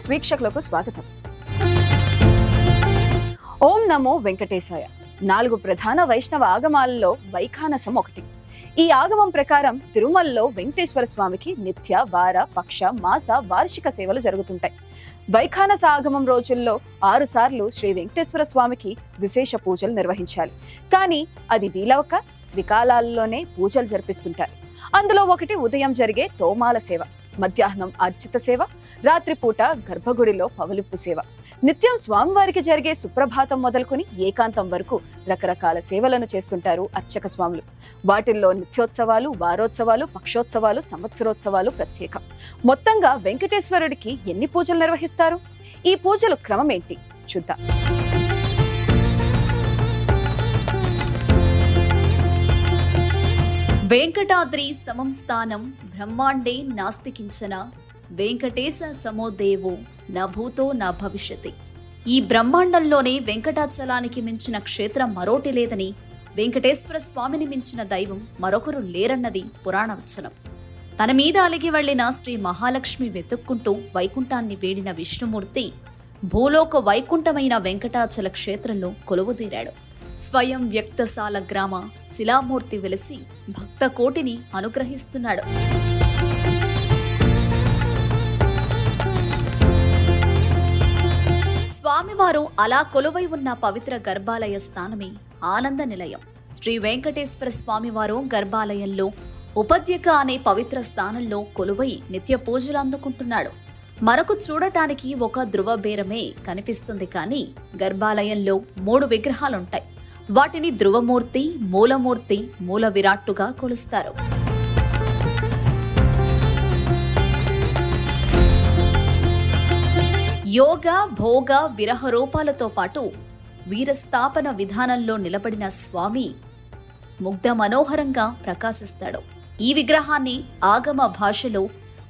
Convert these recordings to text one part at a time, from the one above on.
News వీక్షకులకు స్వాగతం. ఓం నమో వెంకటేశాయ. 4 ప్రధాన వైష్ణవ ఆగమాలలో వైఖానసం ఒకటి. ఈ ఆగమం ప్రకారం తిరుమలలో వెంకటేశ్వర స్వామికి నిత్య, వార, పక్ష, మాస, వార్షిక సేవలు జరుగుతుంటాయి. వైఖానస ఆగమం రోజుల్లో 6 సార్లు శ్రీ వెంకటేశ్వర స్వామికి విశేష పూజలు నిర్వహించాలి. కానీ అది వీలవక వికాలాల్లోనే పూజలు జరిపిస్తుంటారు. అందులో ఒకటి ఉదయం జరిగే తోమాల సేవ, మధ్యాహ్నం అర్చిత సేవ, రాత్రిపూట గర్భగుడిలో పవలింపు సేవ, నిత్యం స్వామివారికి జరిగే సుప్రభాతం మొదలుకొని ఏకాంతం వరకు రకరకాల సేవలను చేస్తుంటారు అర్చక స్వాములు. వాటిల్లో నిత్యోత్సవాలు, వారోత్సవాలు, పక్షోత్సవాలు, సంవత్సరోత్సవాలు ప్రత్యేకం. మొత్తంగా వెంకటేశ్వరుడికి ఎన్ని పూజలు నిర్వహిస్తారు? ఈ పూజలు క్రమం ఏంటి చూద్దాం. వెంకటాద్రి సమం స్థానం బ్రహ్మాండే నాస్తి కించన వెంకటేశ సమో దేవో నా భూతో నా భవిష్యతి. ఈ బ్రహ్మాండంలోనే వెంకటాచలానికి మించిన క్షేత్రం మరోటి లేదని, వెంకటేశ్వర స్వామిని మించిన దైవం మరొకరు లేరన్నది పురాణ వచనం. తన మీద అలిగి వెళ్లిన శ్రీ మహాలక్ష్మి వెతుక్కుంటూ వైకుంఠాన్ని వేడిన విష్ణుమూర్తి భూలోక వైకుంఠమైన వెంకటాచల క్షేత్రంలో కొలువుదీరాడు. స్వయం వ్యక్తసాల గ్రామ శిలామూర్తి వెలిసి భక్త కోటిని అనుగ్రహిస్తున్నాడు. స్వామివారు అలా కొలువై ఉన్న పవిత్ర గర్భాలయ స్థానమే ఆనంద నిలయం. శ్రీ వెంకటేశ్వర స్వామివారు గర్భాలయంలో ఉపద్యక అనే పవిత్ర స్థానంలో కొలువై నిత్య పూజలు అందుకుంటున్నాడు. మనకు చూడటానికి ఒక ధ్రువ బేరమే కనిపిస్తుంది, కానీ గర్భాలయంలో 3 విగ్రహాలుంటాయి. వాటిని ధ్రువమూర్తి, మూలమూర్తి, మూల విరాట్టుగా కొలుస్తారు. యోగ, భోగ, విరహ రూపాలతో పాటు వీరస్థాపన విధానంలో నిలబడిన స్వామి ముగ్ధ మనోహరంగా ప్రకాశిస్తాడు. ఈ విగ్రహాన్ని ఆగమ భాషలో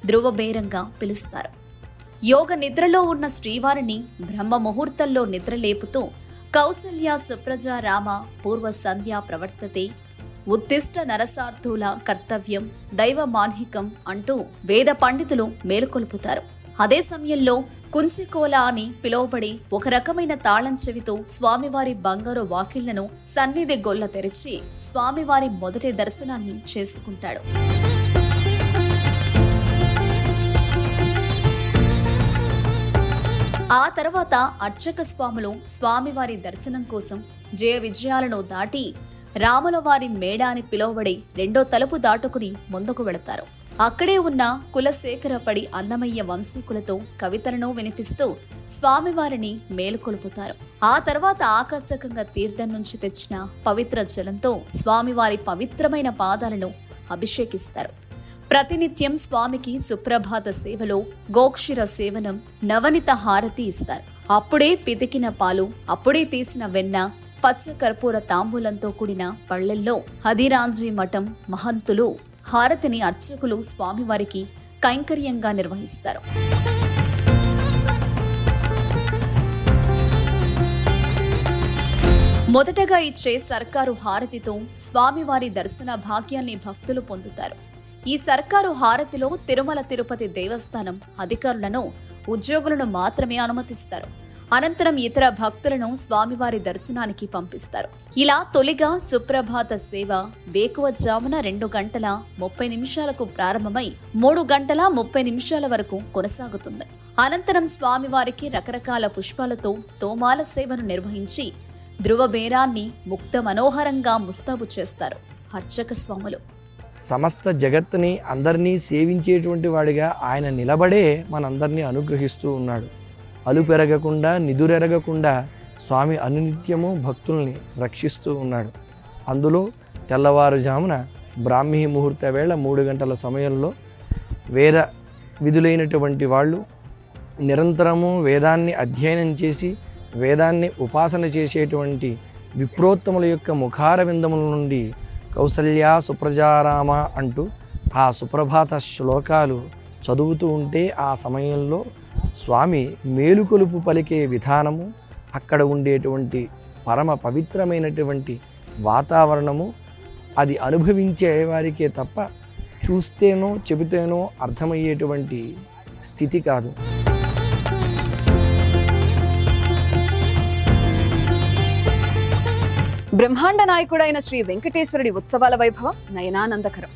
ధ్రువబేరంగా పిలుస్తారు. యోగ నిద్రలో ఉన్న శ్రీవారిని బ్రహ్మ ముహూర్తంలో నిద్రలేపుతూ కౌసల్య సుప్రజ రామ పూర్వ సంధ్యా ప్రవర్తతే, ఉత్తిష్ట నరసార్థుల కర్తవ్యం దైవ మాన్హికం అంటూ వేద పండితులు మేలుకొల్పుతారు. అదే సమయంలో కుంచికోల అని పిలువబడి ఒక రకమైన తాళం చెవితో స్వామివారి బంగారు వాకిళ్లను సన్నిధి గొల్ల తెరిచి స్వామివారి మొదటి దర్శనాన్ని చేసుకుంటాడు. ఆ తర్వాత అర్చక స్వాములు స్వామివారి దర్శనం కోసం జయ విజయాలను దాటి రాములవారి మేడ అని పిలువబడి 2వ తలుపు దాటుకుని ముందుకు వెళతారు. అక్కడే ఉన్న కులశేఖరపడి అన్నమయ్య వంశీకులతో కవితలను వినిపిస్తూ స్వామివారిని మేలుకొలుపుతారు. ఆ తర్వాత ఆకర్షకంగా తీర్థం నుంచి తెచ్చిన పవిత్ర జలంతో స్వామివారి పవిత్రమైన పాదాలను అభిషేకిస్తారు. ప్రతినిత్యం స్వామికి సుప్రభాత సేవలో గోక్షిర సేవనం, నవనిత హారతి ఇస్తారు. అప్పుడే పితికిన పాలు, అప్పుడే తీసిన వెన్న, పచ్చ కర్పూర తాంబూలంతో కూడిన పళ్లెల్లో హదిరాంజీ మఠం మహంతులు హారతిని అర్చకులు స్వామివారికి కైంకర్యంగా నిర్వహిస్తారు. మొదటగా ఇచ్చే సర్కారు హారతితో స్వామివారి దర్శన భాగ్యాన్ని భక్తులు పొందుతారు. ఈ సర్కారు హారతిలో తిరుమల తిరుపతి దేవస్థానం అధికారులను, ఉద్యోగులను మాత్రమే అనుమతిస్తారు. అనంతరం ఇతర భక్తులను స్వామివారి దర్శనానికి పంపిస్తారు. ఇలా తొలిగా సుప్రభాత సేవ వేకువజామున 2 గంటల 30 నిమిషాలకు ప్రారంభమై 3 గంటల 30 నిమిషాల వరకు కొనసాగుతుంది. అనంతరం స్వామివారికి రకరకాల పుష్పాలతో తోమాల సేవను నిర్వహించి ధ్రువబేరాన్ని ముక్త మనోహరంగా ముస్తాబు చేస్తారు అర్చక స్వాములు. సమస్త జగత్తుని అందరినీ సేవించేటువంటి వాడిగా ఆయన నిలబడే మనందరినీ అనుగ్రహిస్తూ ఉన్నాడు. అలుపెరగకుండా నిదురెరగకుండా స్వామి అనునిత్యము భక్తుల్ని రక్షిస్తూ ఉన్నాడు. అందులో తెల్లవారుజామున బ్రాహ్మీ ముహూర్త వేళ 3 గంటల సమయంలో వేద విధులైనటువంటి వాళ్ళు నిరంతరము వేదాన్ని అధ్యయనం చేసి వేదాన్ని ఉపాసన చేసేటువంటి విప్రోత్తముల యొక్క ముఖార విందముల నుండి కౌసల్య సుప్రజారామ అంటూ ఆ సుప్రభాత శ్లోకాలు చదువుతూ ఉంటే ఆ సమయంలో స్వామి మేలుకొలుపు పలికే విధానము, అక్కడ ఉండేటువంటి పరమ పవిత్రమైనటువంటి వాతావరణము అది అనుభవించే వారికే తప్ప చూస్తేనో చెబితేనో అర్థమయ్యేటువంటి స్థితి కాదు. బ్రహ్మాండ నాయకుడైన శ్రీ వెంకటేశ్వరుడి ఉత్సవాల వైభవం నయనానందకరం.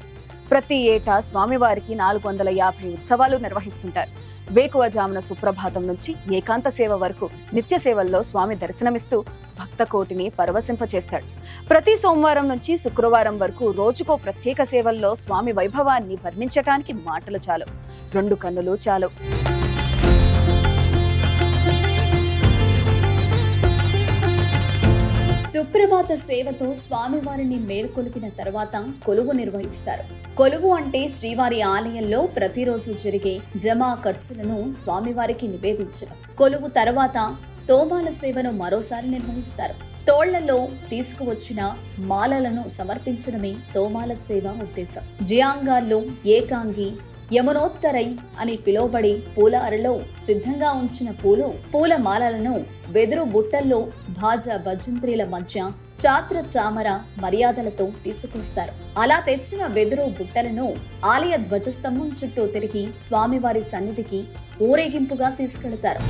ప్రతి ఏటా స్వామివారికి 450 ఉత్సవాలు నిర్వహిస్తుంటారు. వేకువజామున సుప్రభాతం నుంచి ఏకాంత సేవ వరకు నిత్య సేవల్లో స్వామి దర్శనమిస్తూ భక్త కోటిని పరవశింపచేస్తాడు. ప్రతి సోమవారం నుంచి శుక్రవారం వరకు రోజుకో ప్రత్యేక సేవల్లో స్వామి వైభవాన్ని వర్ణించటానికి మాటలు చాలు, 2 కన్నులు చాలు. సుప్రభాత సేవతో స్వామివారిని మేల్కొలిపిన తర్వాత కొలువు నిర్వహిస్తారు. కొలువు అంటే శ్రీవారి ఆలయంలో ప్రతిరోజు జరిగే జమా ఖర్చులను స్వామివారికి నివేదించడం. కొలువు తర్వాత తోమాల సేవను మరోసారి నిర్వహిస్తారు. తోళ్లలో తీసుకువచ్చిన మాలలను సమర్పించడమే తోమాల సేవ ఉద్దేశం. జియాంగార్లు, ఏకాంగి, యమునోత్తరై అని పిలువబడి పూల అరలో సిద్ధంగా ఉంచిన పూల మాలలను వెదురు బుట్టల్లో భాజా భజంత్రీల మధ్య చాత్ర చామర మర్యాదలతో తీసుకొస్తారు. అలా తెచ్చిన వెదురు బుట్టలను ఆలయ ధ్వజస్తంభం చుట్టూ తిరిగి స్వామివారి సన్నిధికి ఊరేగింపుగా తీసుకెళతారు.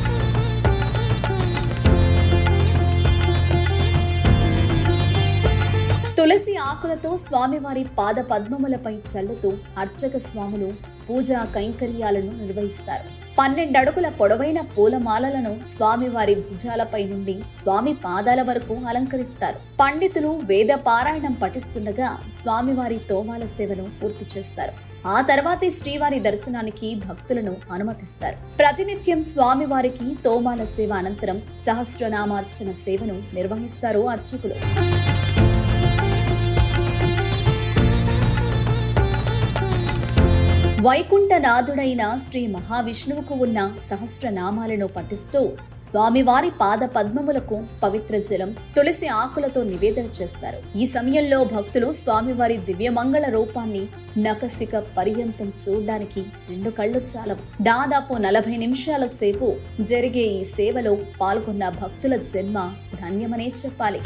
తులసి ఆకులతో స్వామివారి పాద పద్మములపై చల్లుతూ అర్చక స్వాములు పూజా కైంకర్యాలను నిర్వహిస్తారు. 12 అడుగుల పొడవైన పూలమాలలను స్వామివారి భుజాలపై నుండి స్వామి పాదాల వరకు అలంకరిస్తారు. పండితులు వేద పారాయణం పఠిస్తుండగా స్వామివారి తోమాల సేవను పూర్తి చేస్తారు. ఆ తర్వాతే శ్రీవారి దర్శనానికి భక్తులను అనుమతిస్తారు. ప్రతినిత్యం స్వామివారికి తోమాల సేవ అనంతరం సహస్రనామార్చన సేవను నిర్వహిస్తారు అర్చకులు. వైకుంఠనాథుడైన శ్రీ మహావిష్ణువుకు ఉన్న సహస్రనామాలను పఠిస్తూ స్వామివారి పాద పద్మములకు పవిత్ర జలం, తులసి ఆకులతో నివేదన చేస్తారు. ఈ సమయంలో భక్తులు స్వామివారి దివ్యమంగళ రూపాన్ని నకసిక పర్యంతం చూడడానికి 2 కళ్ళు చాలవు. దాదాపు 40 నిమిషాల సేపు జరిగే ఈ సేవలో పాల్గొన్న భక్తుల జన్మ ధన్యమనే చెప్పాలి.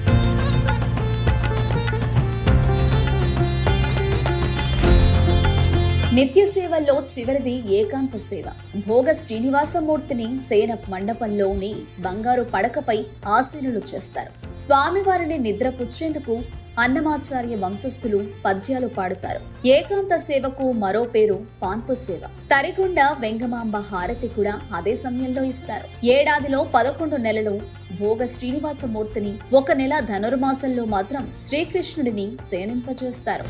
నిత్య సేవల్లో చివరిది ఏకాంత సేవ. భోగ శ్రీనివాసమూర్తిని శయన మండపంలోని బంగారు పడకపై ఆసీనులు చేస్తారు. స్వామివారిని నిద్రపుచ్చేందుకు అన్నమాచార్య వంశస్థులు పద్యాలు పాడుతారు. ఏకాంత సేవకు మరో పేరు పాన్పు సేవ. తరిగొండ వెంగమాంబ హారతి కూడా అదే సమయంలో ఇస్తారు. ఏడాదిలో 11 నెలలు భోగ శ్రీనివాసమూర్తిని, 1 నెల ధనుర్మాసంలో మాత్రం శ్రీకృష్ణుడిని శయనింపజేస్తారు.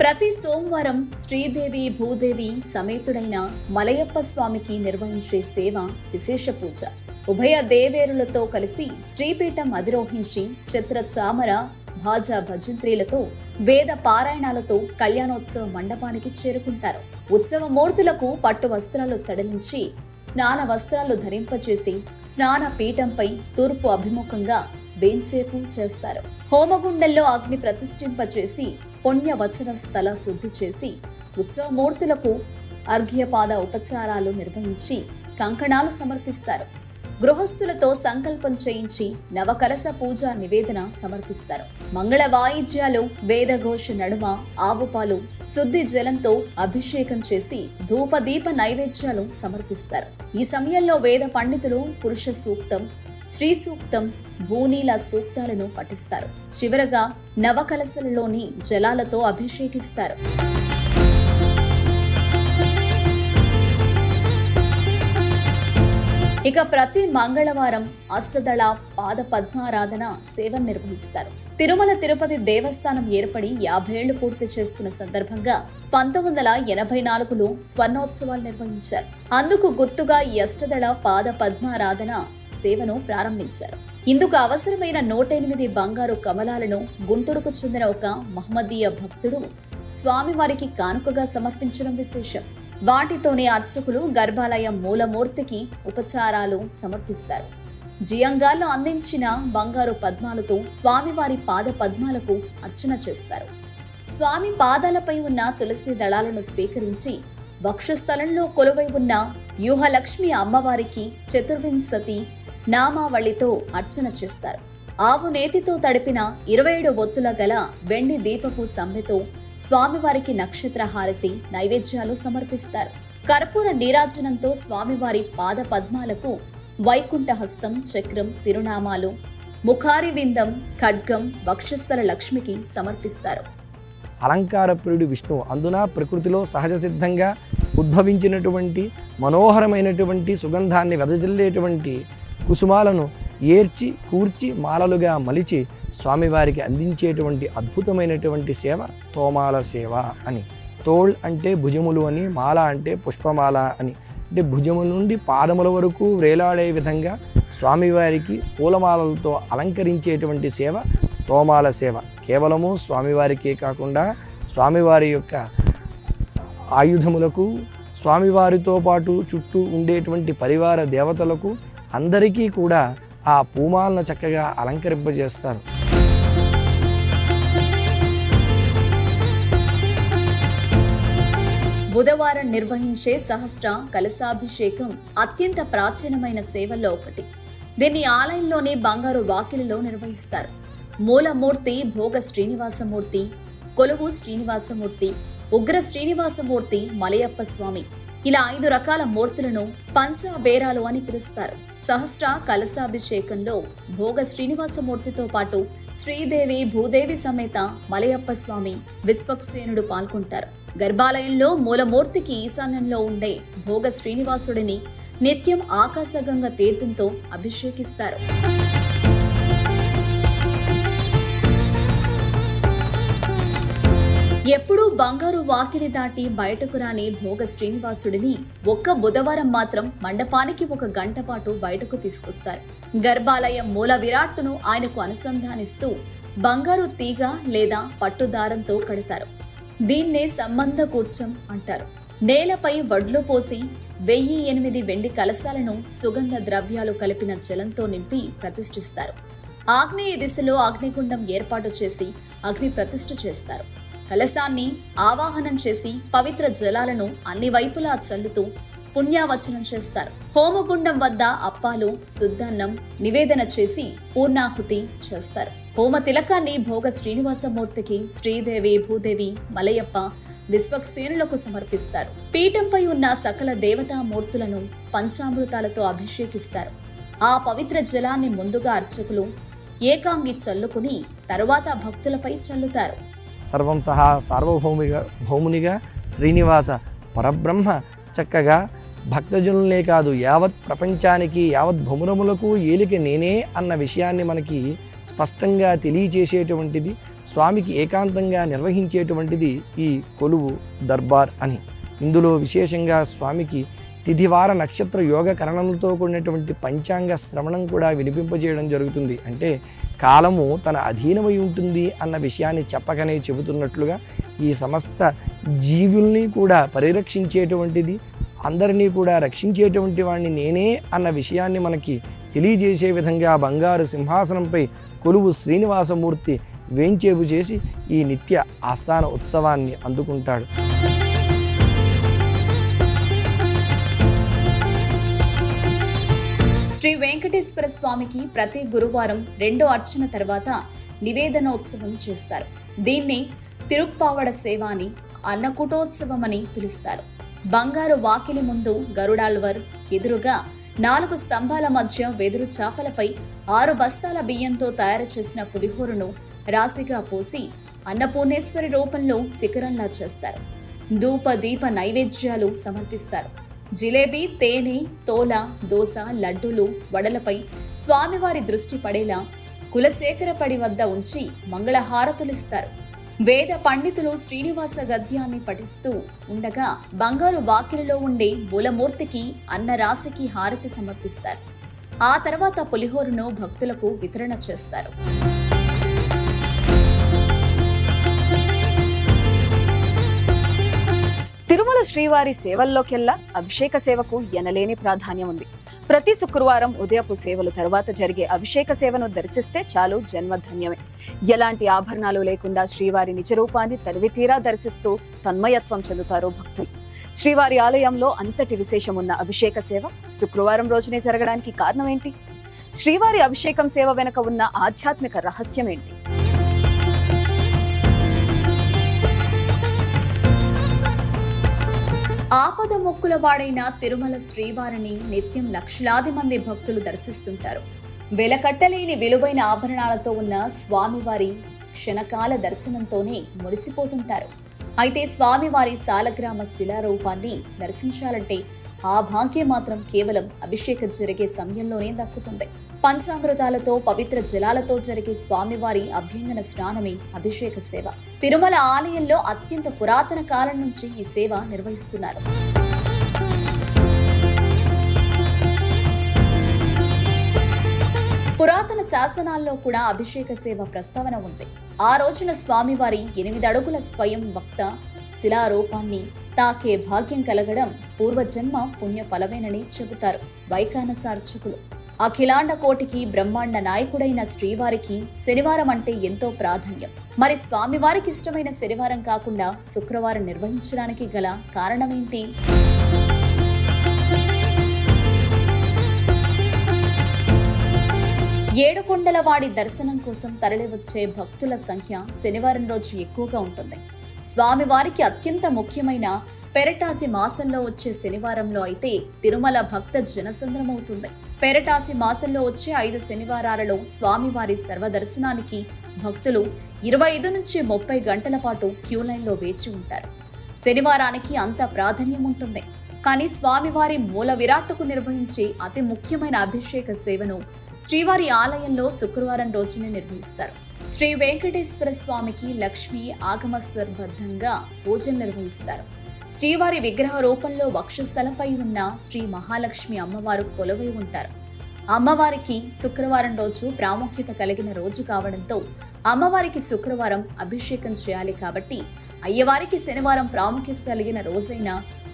ప్రతి సోమవారం శ్రీదేవి భూదేవి సమేతుడైన మలయప్ప స్వామికి నిర్వహించే సేవ విశేష పూజ. ఉభయ దేవేరులతో కలిసి శ్రీపీఠం అధిరోహించి ఛత్ర చామర భాజా భజంత్రీలతో వేద పారాయణాలతో కళ్యాణోత్సవ మండపానికి చేరుకుంటారు. ఉత్సవ మూర్తులకు పట్టు వస్త్రాలు సడలించి స్నాన వస్త్రాలు ధరింపచేసి స్నాన పీఠంపై తూర్పు అభిముఖంగా వేంచేపు చేస్తారు. హోమగుండంలో అగ్ని ప్రతిష్ఠింపచేసి పుణ్యవచన స్థల శుద్ధి చేసి ఉత్సవమూర్తులకు అర్ఘ్యపాద ఉపచారాలు నిర్వహించి కంకణాలు సమర్పిస్తారు. గృహస్థులతో సంకల్పం చేయించి నవకలశ పూజ నివేదన సమర్పిస్తారు. మంగళ వాయిద్యాలు, వేదఘోష నడుమ ఆవుపాలు, శుద్ధి జలంతో అభిషేకం చేసి ధూపదీప నైవేద్యాలు సమర్పిస్తారు. ఈ సమయంలో వేద పండితులు పురుష సూక్తం, శ్రీ సూక్తం, భూనీల సూక్తాలను పఠిస్తారు. చివరగా నవకలశలలోని జలాలతో అభిషేకిస్తారు. ఇక ప్రతి మంగళవారం అష్టదళ పాద పద్మారాధన సేవ నిర్వహిస్తారు. తిరుమల తిరుపతి దేవస్థానం ఏర్పడి 50 ఏళ్లు పూర్తి చేసుకున్న సందర్భంగా 1984లో స్వర్ణోత్సవాలు నిర్వహించారు. అందుకు గుర్తుగా ఈ అష్టదళ పాద పద్మారాధన సేవను ప్రారంభించారు. ఇందుకు అవసరమైన 108 బంగారు కమలాలను గుంటూరుకు చెందిన ఒక మహమ్మదీయ భక్తుడు స్వామివారికి కానుకగా సమర్పించడం విశేషం. వాటితోనే అర్చకులు గర్భాలయం మూలమూర్తికి ఉపచారాలు సమర్పిస్తారు. జియంగాల్లో అందించిన బంగారు పద్మాలతో స్వామివారి పాద పద్మాలకు అర్చన చేస్తారు. స్వామి పాదాలపై ఉన్న తులసి దళాలను స్వీకరించి వక్షస్థలంలో కొలువై ఉన్న వ్యూహలక్ష్మి అమ్మవారికి చతుర్వింశతి నామావళితో అర్చన చేస్తారు. ఆవు నేతితో తడిపిన 27 ఒత్తుల గల వెండి దీపపు సమ్మెతో స్వామివారికి నక్షత్ర హారతి నైవేద్యాలు సమర్పిస్తారు. కర్పూర నీరాజనంతో స్వామివారి పాద పద్మాలకు వైకుంఠ హస్తం, చక్రం, తిరునామాలు, ముఖారి విందం, ఖడ్గం, వక్షస్థల లక్ష్మికి సమర్పిస్తారు. అలంకార ప్రియుడు విష్ణువు, అందున ప్రకృతిలో సహజ సిద్ధంగా ఉద్భవించినటువంటి మనోహరమైనటువంటి సుగంధాన్ని వెదజల్లేటువంటి కుసుమాలను ఏర్చి కూర్చి మాలలుగా మలిచి స్వామివారికి అందించేటువంటి అద్భుతమైనటువంటి సేవ తోమాల సేవ అని. తోళ్ అంటే భుజములు అని, మాల అంటే పుష్పమాల అని. అంటే భుజము నుండి పాదముల వరకు వేలాడే విధంగా స్వామివారికి పూలమాలలతో అలంకరించేటువంటి సేవ తోమాల సేవ. కేవలము స్వామివారికే కాకుండా స్వామివారి యొక్క ఆయుధములకు, స్వామివారితో పాటు చుట్టూ ఉండేటువంటి పరివార దేవతలకు అందరికీ కూడా ఆ పూమాలను చక్కగా అలంకరింపజేస్తారు. బుధవారం నిర్వహించే సహస్ర కలశాభిషేకం అత్యంత ప్రాచీనమైన సేవల్లో ఒకటి. దీన్ని ఆలయంలోని బంగారు వాకిలిలో నిర్వహిస్తారు. మూలమూర్తి భోగ శ్రీనివాసమూర్తి, కొలువు శ్రీనివాసమూర్తి, ఉగ్ర శ్రీనివాసమూర్తి, మలయప్ప స్వామి, ఇలా 5 రకాల మూర్తులను పంచబేరాలు అని పిలుస్తారు. సహస్ర కలశాభిషేకంలో భోగ శ్రీనివాసమూర్తితో పాటు శ్రీదేవి, భూదేవి సమేత మలయప్ప స్వామి, విశ్వక్సేనుడు పాల్గొంటారు. గర్భాలయంలో మూలమూర్తికి ఈశాన్యంలో ఉండే భోగ శ్రీనివాసుడిని నిత్యం ఆకాశగంగ తీర్థంతో అభిషేకిస్తారు. ఎప్పుడూ బంగారు వాకిలి దాటి బయటకు రాని భోగ శ్రీనివాసుడిని ఒక్క బుధవారం మాత్రం మండపానికి 1 గంట పాటు బయటకు తీసుకొస్తారు. గర్భాలయం మూల విరాట్టును ఆయనకు అనుసంధానిస్తూ బంగారు తీగ లేదా పట్టుదారంతో కడతారు. దీన్నే సంబంధ కూర్చం అంటారు. నేలపై వడ్లు పోసి 1008 వెండి కలశాలను సుగంధ ద్రవ్యాలు కలిపిన జలంతో నింపి ప్రతిష్ఠిస్తారు. ఆగ్నేయ దిశలో అగ్నిగుండం ఏర్పాటు చేసి అగ్ని ప్రతిష్ఠ చేస్తారు. కలశాన్ని ఆవాహనం చేసి పవిత్ర జలాలను అన్ని వైపులా చల్లుతూ పుణ్యావచనం చేస్తారు. హోమగుండం వద్ద అప్పాలు, శుద్ధన్నం నివేదన చేసి పూర్ణాహుతి చేస్తారు. హోమ తిలకాన్ని భోగ శ్రీనివాసమూర్తికి, శ్రీదేవి, భూదేవి, మలయప్ప, విశ్వక్సేనులకు సమర్పిస్తారు. పీఠంపై ఉన్న సకల దేవతామూర్తులను పంచామృతాలతో అభిషేకిస్తారు. ఆ పవిత్ర జలాన్ని ముందుగా అర్చకులు ఏకాంగి చల్లుకుని తరువాత భక్తులపై చల్లుతారు. సర్వం సహా భౌమునిగా శ్రీనివాస పరబ్రహ్మ చక్కగా భక్తజనులనే కాదు యావత్ ప్రపంచానికి, యావత్ భౌమురములకు ఏలిక నేనే అన్న విషయాన్ని మనకి స్పష్టంగా తెలియచేసేటువంటిది, స్వామికి ఏకాంతంగా నిర్వహించేటువంటిది ఈ కొలువు దర్బార్ అని. ఇందులో విశేషంగా స్వామికి తిథివార నక్షత్ర యోగ కరణంతో కూడినటువంటి పంచాంగ శ్రవణం కూడా వినిపింపజేయడం జరుగుతుంది. అంటే కాలము తన అధీనమై ఉంటుంది అన్న విషయాన్ని చెప్పకనే చెబుతున్నట్లుగా ఈ సమస్త జీవుల్ని కూడా పరిరక్షించేటువంటిది, అందరినీ కూడా రక్షించేటువంటి వాడిని నేనే అన్న విషయాన్ని మనకి తెలియజేసే విధంగా బంగారు సింహాసనంపై కొలువు శ్రీనివాసమూర్తి వేంచేపు చేసి ఈ నిత్య ఆస్థాన ఉత్సవాన్ని అందుకుంటాడు. శ్రీ వెంకటేశ్వర స్వామికి ప్రతి గురువారం 2వ అర్చన తర్వాత నివేదనోత్సవం చేస్తారు. దీన్ని తిరుప్పావడ సేవ అని, అన్నకూటోత్సవం అని పిలుస్తారు. బంగారు వాకిలి ముందు గరుడాల్వర్ ఎదురుగా 4 స్తంభాల మధ్య వెదురు చాపలపై 6 బస్తాల బియ్యంతో తయారు చేసిన పులిహోరను రాశిగా పోసి అన్నపూర్ణేశ్వరి రూపంలో శిఖరంలా చేస్తారు. ధూప దీప నైవేద్యాలు సమర్పిస్తారు. జిలేబీ, తేనె, తోల, దోస, లడ్డూలు, వడలపై స్వామివారి దృష్టి పడేలా కులశేఖరపడి వద్ద ఉంచి మంగళహారతులిస్తారు. వేద పండితులు శ్రీనివాస గద్యాన్ని పఠిస్తూ ఉండగా బంగారు వాకిలిలో ఉండే మూలమూర్తికి అన్నరాశికి హారతి సమర్పిస్తారు. ఆ తర్వాత పులిహోరను భక్తులకు వితరణ చేస్తారు. తిరుమల శ్రీవారి సేవల్లోకెల్లా అభిషేక సేవకు ఎనలేని ప్రాధాన్యం ఉంది. ప్రతి శుక్రవారం ఉదయపు సేవలు తర్వాత జరిగే అభిషేక సేవను దర్శిస్తే చాలు జన్మధన్యమే. ఎలాంటి ఆభరణాలు లేకుండా శ్రీవారి నిజరూపాన్ని తనివితీరా దర్శిస్తూ తన్మయత్వం చెందుతారు భక్తులు. శ్రీవారి ఆలయంలో అంతటి విశేషమున్న అభిషేక సేవ శుక్రవారం రోజునే జరగడానికి కారణం ఏంటి? శ్రీవారి అభిషేకం సేవ వెనుక ఉన్న ఆధ్యాత్మిక రహస్యం ఏంటి? ఆపద మొక్కుల వాడైన తిరుమల శ్రీవారిని నిత్యం లక్షలాది మంది భక్తులు దర్శిస్తుంటారు. వెలకట్టలేని విలువైన ఆభరణాలతో ఉన్న స్వామివారి క్షణకాల దర్శనంతోనే మురిసిపోతుంటారు. అయితే స్వామివారి సాలగ్రామ శిలారూపాన్ని దర్శించాలంటే ఆ భాగ్యం మాత్రం కేవలం అభిషేకం జరిగే సమయంలోనే దక్కుతుంది. పంచామృతాలతో పవిత్ర జలాలతో జరిగే స్వామివారి అభ్యంగన స్నానమే అభిషేక సేవ. తిరుమల ఆలయంలో అత్యంత పురాతన కాలం నుంచి ఈ సేవ నిర్వహిస్తున్నారు. పురాతన శాసనాల్లో కూడా అభిషేక సేవ ప్రస్తావన ఉంది. ఆ రోజున స్వామివారి 8 అడుగుల స్వయం వక్త శిలారూపాన్ని తాకే భాగ్యం కలగడం పూర్వజన్మ పుణ్య ఫలమేనని చెబుతారు వైఖానస అర్చకులు. అఖిలాండ కోటికి బ్రహ్మాండ నాయకుడైన శ్రీవారికి శనివారం అంటే ఎంతో ప్రాధాన్యం. మరి స్వామివారికి ఇష్టమైన శనివారం కాకుండా శుక్రవారం నిర్వహించడానికి గల కారణమేంటి? ఏడుకొండలవాడి దర్శనం కోసం తరలివచ్చే భక్తుల సంఖ్య శనివారం రోజు ఎక్కువగా ఉంటుంది. స్వామివారికి అత్యంత ముఖ్యమైన పెరటాసి మాసంలో వచ్చే శనివారంలో అయితే తిరుమల భక్త జనసంద్రమవుతుంది. పెరటాసి మాసంలో వచ్చే 5 శనివారాలలో స్వామివారి సర్వదర్శనానికి భక్తులు 25 నుంచి 30 గంటల పాటు క్యూ లైన్లో వేచి ఉంటారు. శనివారానికి అంత ప్రాధాన్యం ఉంటుంది. కానీ స్వామివారి మూల విరాట్టుకు నిర్వహించే అతి ముఖ్యమైన అభిషేక సేవను శ్రీవారి ఆలయంలో శుక్రవారం రోజునే నిర్వహిస్తారు. శ్రీ వెంకటేశ్వర స్వామికి లక్ష్మీ ఆగమస్తర్బద్ధంగా పూజలు నిర్వహిస్తారు. శ్రీవారి విగ్రహ రూపంలో వక్షస్థలంపై ఉన్న శ్రీ మహాలక్ష్మి అమ్మవారు కొలువై ఉంటారు. అమ్మవారికి శుక్రవారం రోజు ప్రాముఖ్యత కలిగిన రోజు కావడంతో అమ్మవారికి శుక్రవారం అభిషేకం చేయాలి. కాబట్టి అయ్యవారికి శనివారం ప్రాముఖ్యత కలిగిన రోజైన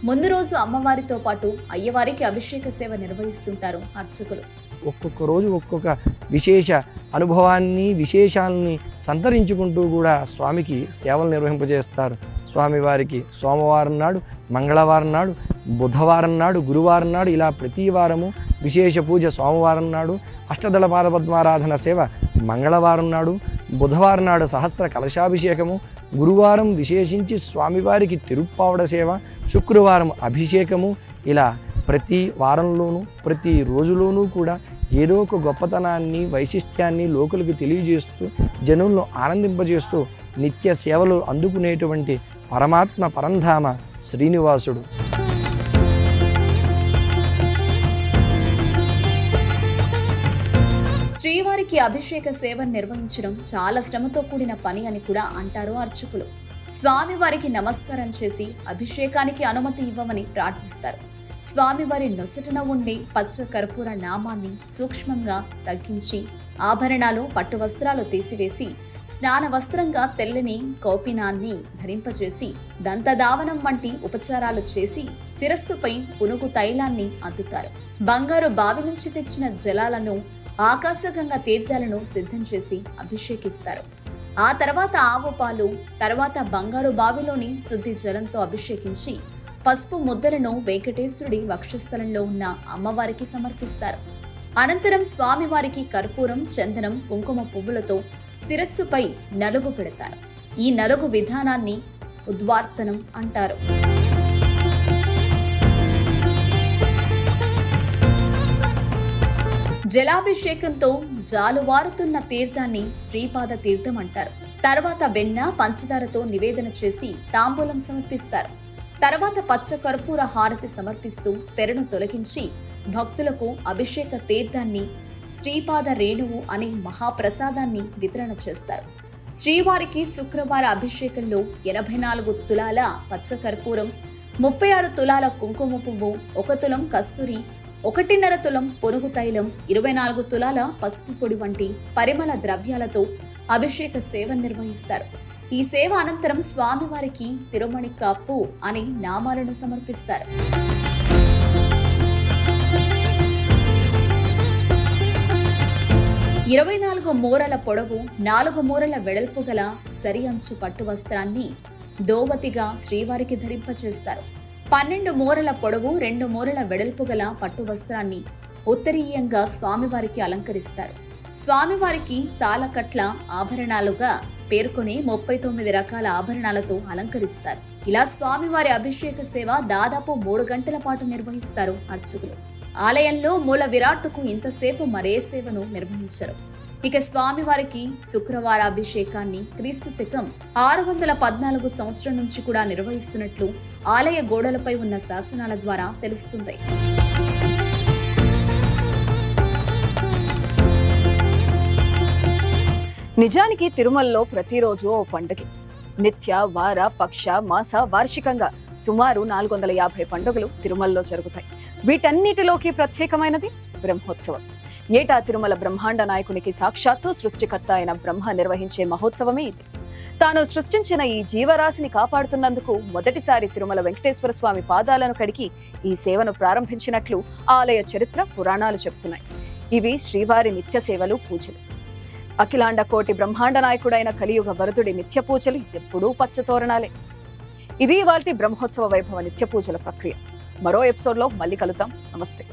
ముందు రోజు అమ్మవారితో పాటు అయ్యవారికి అభిషేక సేవ నిర్వహిస్తుంటారు అర్చకులు. ఒక్కొక్క రోజు ఒక్కొక్క విశేష అనుభవాన్ని విశేషాలని సంతరించుకుంటూ కూడా స్వామికి సేవలు నిర్వహింపజేస్తారు. స్వామివారికి సోమవారం నాడు, మంగళవారం నాడు, బుధవారం నాడు, గురువారం నాడు ఇలా ప్రతి వారము విశేష పూజ సోమవారం నాడు, అష్టదళ పాదపద్మారాధన సేవ మంగళవారం నాడు, బుధవారం నాడు సహస్ర కలశాభిషేకము, గురువారం విశేషించి స్వామివారికి తిరుప్పావడ సేవ, శుక్రవారం అభిషేకము ఇలా ప్రతి వారంలోనూ ప్రతి రోజులోనూ కూడా ఏదో ఒక గొప్పతనాన్ని వైశిష్ట్యాన్ని లోకులకు తెలియజేస్తూ జనులను ఆనందింపజేస్తూ నిత్య సేవలు అందుకునేటువంటి పరమాత్మ పరంధామ శ్రీనివాసుడు. శ్రీవారికి అభిషేక సేవను నిర్వహించడం చాలా శ్రమతో కూడిన పని అని కూడా అంటారు అర్చకులు. స్వామివారికి నమస్కారం చేసి అభిషేకానికి అనుమతి ఇవ్వమని ప్రార్థిస్తారు. స్వామివారి నొసటన ఉండే పచ్చ కర్పూర నామాన్ని సూక్ష్మంగా తగ్గించి ఆభరణాలు పట్టు వస్త్రాలు తీసివేసి స్నాన వస్త్రంగా తెల్లని కౌపినాన్ని ధరింపజేసి దంతధావనం వంటి ఉపచారాలు చేసి శిరస్సుపై పునుగు తైలాన్ని అద్దుతారు. బంగారు బావి నుంచి తెచ్చిన జలాలను ఆకాశగంగా తీర్థాలను సిద్ధం చేసి అభిషేకిస్తారు. ఆ తర్వాత ఆవు పాలు, తర్వాత బంగారు బావిలోని శుద్ధి జలంతో అభిషేకించి పసుపు ముద్దలను వెంకటేశ్వరుడి వక్షస్థలంలో ఉన్న అమ్మవారికి సమర్పిస్తారు. అనంతరం స్వామివారికి కర్పూరం, చందనం, కుంకుమ పువ్వులతో శిరస్సుపై నలుగు పెడతారు. ఈ నలుగు విధానాన్ని ఉద్వార్తనం అంటారు. జలాభిషేకంతో జాలువారుతున్న తీర్థాన్ని శ్రీపాద తీర్థం అంటారు. తర్వాత వెన్న, పంచదారతో నివేదన చేసి తాంబూలం సమర్పిస్తారు. తర్వాత పచ్చ కర్పూర హారతి సమర్పిస్తూ తెరను తొలగించి భక్తులకు అభిషేక తీర్థాన్ని, శ్రీపాద రేణువు అనే మహాప్రసాదాన్ని వితరణ చేస్తారు. శ్రీవారికి శుక్రవార అభిషేకంలో 84 తులాల పచ్చ కర్పూరం, 36 తులాల కుంకుమ పువ్వు, 1 తులం కస్తూరి, 1.5 తులం పొరుగు తైలం, 24 తులాల పసుపు పొడి వంటి పరిమళ ద్రవ్యాలతో అభిషేక సేవ నిర్వహిస్తారు. ఈ సేవ అనంతరం స్వామివారికి తిరుమణి కాపు అనే నామాలను సమర్పిస్తారు. ఇరవై 24 మూరల పొడవు, 4 మూరల వెడల్పు గల సరి అంచు పట్టు వస్త్రాన్ని దోవతిగా శ్రీవారికి ధరింపచేస్తారు. 12 మూరల పొడవు, 2 మూరల వెడల్పు గల పట్టు వస్త్రాన్ని ఉత్తరీయంగా స్వామివారికి అలంకరిస్తారు. స్వామివారికి సాలకట్ల ఆభరణాలుగా పేర్కొని 39 రకాల ఆభరణాలతో అలంకరిస్తారు. ఇలా స్వామివారి అభిషేక సేవ దాదాపు 3 గంటల పాటు నిర్వహిస్తారు అర్చకులు. ఆలయంలో మూల విరాట్టుకు ఇంతసేపు మరే సేవను నిర్వహించరు. ఇక స్వామివారికి శుక్రవార అభిషేకాన్ని క్రీస్తు శకం 614 సంవత్సరం నుంచి కూడా నిర్వహిస్తున్నట్లు ఆలయ గోడలపై ఉన్న శాసనాల ద్వారా తెలుస్తుంది. నిజానికి తిరుమలలో ప్రతిరోజు ఓ పండుగ. నిత్య, వార, పక్ష, మాస, వార్షికంగా సుమారు 450 పండుగలు తిరుమలలో జరుగుతాయి. వీటన్నిటిలోకి ప్రత్యేకమైనది బ్రహ్మోత్సవం. ఏటా తిరుమల బ్రహ్మాండ నాయకునికి సాక్షాత్తు సృష్టికర్త అయిన బ్రహ్మ నిర్వహించే మహోత్సవమే ఇది. తాను సృష్టించిన ఈ జీవరాశిని కాపాడుతున్నందుకు మొదటిసారి తిరుమల వెంకటేశ్వర స్వామి పాదాలను కడిగి ఈ సేవను ప్రారంభించినట్లు ఆలయ చరిత్ర, పురాణాలు చెబుతున్నాయి. ఇవి శ్రీవారి నిత్య సేవలు, పూజలు. అఖిలాండ కోటి బ్రహ్మాండ నాయకుడైన కలియుగ వరదుడి నిత్య పూజలు ఎప్పుడూ పచ్చతోరణాలే. ఇది ఇవాల్టి బ్రహ్మోత్సవ వైభవ నిత్య పూజల ప్రక్రియ. మరో ఎపిసోడ్లో మళ్ళీ కలుద్దాం. నమస్తే.